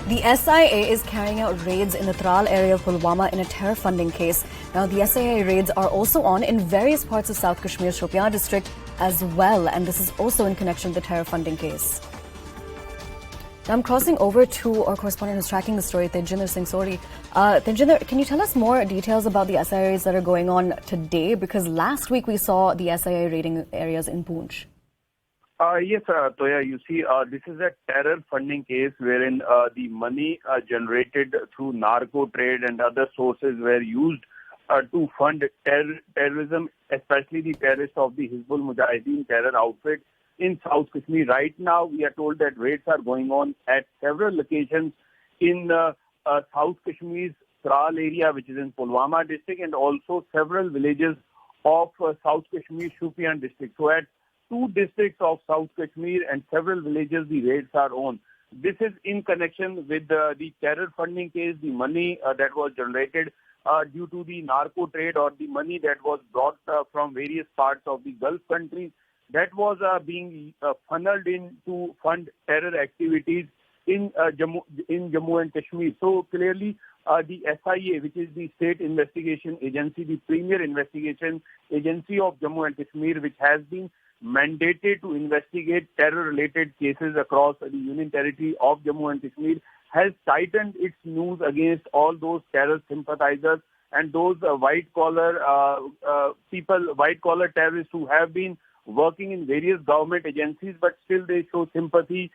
The SIA is carrying out raids in the Tral area of Pulwama in a terror funding case. Now, the SIA raids are also on in various parts of South Kashmir's Shopian district as well, and this is also in connection with the terror funding case. Now, I'm crossing over to our correspondent who's tracking the story, Tejinder Singh Sori. Tejinder, can you tell us more details about the SIA raids that are going on today? Because last week we saw the SIA raiding areas in Poonch. Yes, Toya, you see, this is a terror funding case wherein the money generated through narco trade and other sources were used to fund terrorism, especially the terrorists of the Hizbul Mujahideen terror outfit in South Kashmir. Right now, we are told that raids are going on at several locations in South Kashmir's Tral area, which is in Pulwama district, and also several villages of South Kashmir Shopian district. So at two districts of South Kashmir and several villages, the raids are on. This is in connection with the terror funding case, the money that was generated due to the narco trade or the money that was brought from various parts of the Gulf countries that was being funneled in to fund terror activities in Jammu and Kashmir. So clearly, the SIA, which is the State Investigation Agency, the premier investigation agency of Jammu and Kashmir, which has been mandated to investigate terror-related cases across the Union Territory of Jammu and Kashmir, has tightened its noose against all those terror sympathizers and those white-collar terrorists who have been working in various government agencies, but still they show sympathy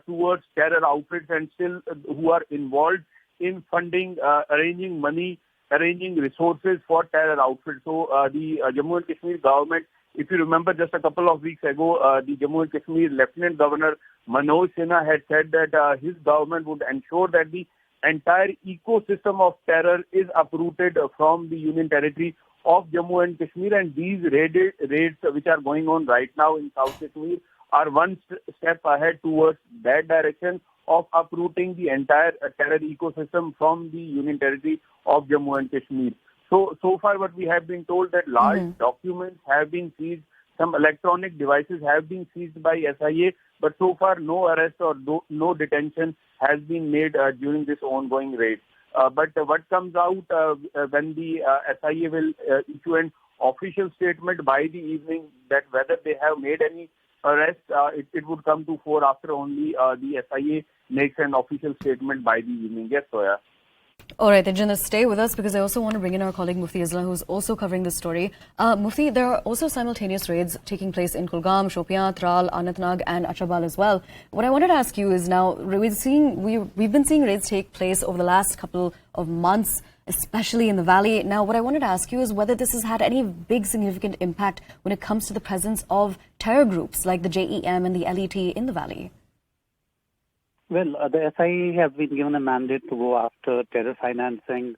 towards terror outfits and still who are involved in funding, arranging money, arranging resources for terror outfits. So the Jammu and Kashmir government, if you remember just a couple of weeks ago, the Jammu and Kashmir Lieutenant Governor Manoj Sinha had said that his government would ensure that the entire ecosystem of terror is uprooted from the Union Territory of Jammu and Kashmir, and these raids which are going on right now in South Kashmir are one step ahead towards that direction of uprooting the entire terror ecosystem from the Union Territory of Jammu and Kashmir. So far what we have been told that large documents have been seized, some electronic devices have been seized by SIA, but so far no arrest or no detention has been made during this ongoing raid. But what comes out when the SIA will issue an official statement by the evening that whether they have made any arrest, it would come to fore after only the SIA makes an official statement by the evening. Yes, Soya. All right, Tejinder, stay with us because I also want to bring in our colleague Mufti Isla, who's also covering this story. Mufti, there are also simultaneous raids taking place in Kulgam, Shopian, Tral, Anantnag and Achabal as well. What I wanted to ask you is now, we've been seeing raids take place over the last couple of months, especially in the valley. Now, what I wanted to ask you is whether this has had any big significant impact when it comes to the presence of terror groups like the JEM and the LET in the valley. Well, the SIA have been given a mandate to go after terror financing,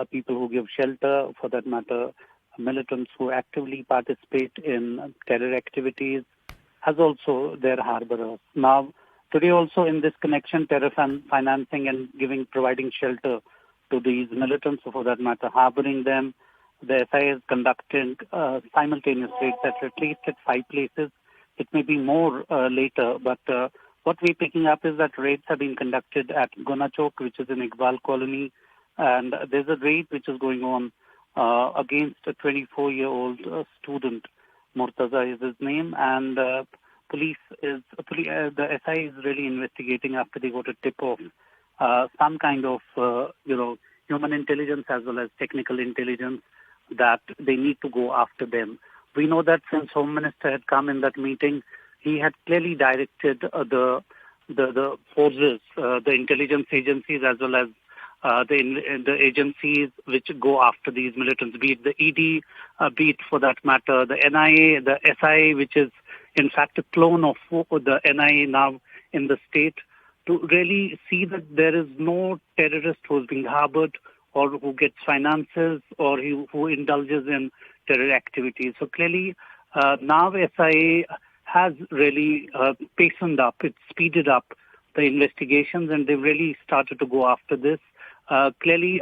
people who give shelter, for that matter, militants who actively participate in terror activities, as also their harborers. Now, today also in this connection, terror financing and providing shelter to these militants, for that matter, harboring them, the SIA is conducting simultaneous raids at least at 5 places. It may be more later, but what we're picking up is that raids have been conducted at Gonachok, which is in Iqbal Colony, and there's a raid which is going on against a 24-year-old student. Murtaza is his name, and the SIA is really investigating after they got a tip of some kind of human intelligence as well as technical intelligence that they need to go after them. We know that since Home Minister had come in that meeting, he had clearly directed the forces, the intelligence agencies as well as the agencies which go after these militants, be it the ED, be it for that matter the NIA, the SIA, which is in fact a clone of the NIA now in the state, to really see that there is no terrorist who is being harbored or who gets finances or who indulges in terror activities. So clearly now SIA has really hastened up, it's speeded up the investigations, and they've really started to go after this. Clearly,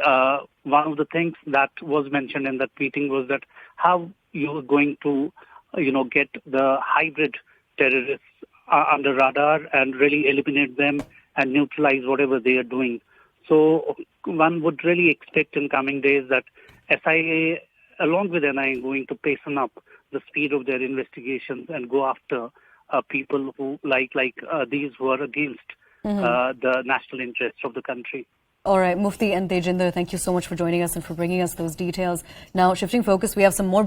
one of the things that was mentioned in that meeting was that how you are going to, get the hybrid terrorists under radar and really eliminate them and neutralize whatever they are doing. So one would really expect in coming days that SIA, along with NIA, going to pace up the speed of their investigations and go after people who like these who are against the national interests of the country. All right, Mufti and Tejinder, thank you so much for joining us and for bringing us those details. Now, shifting focus, we have some more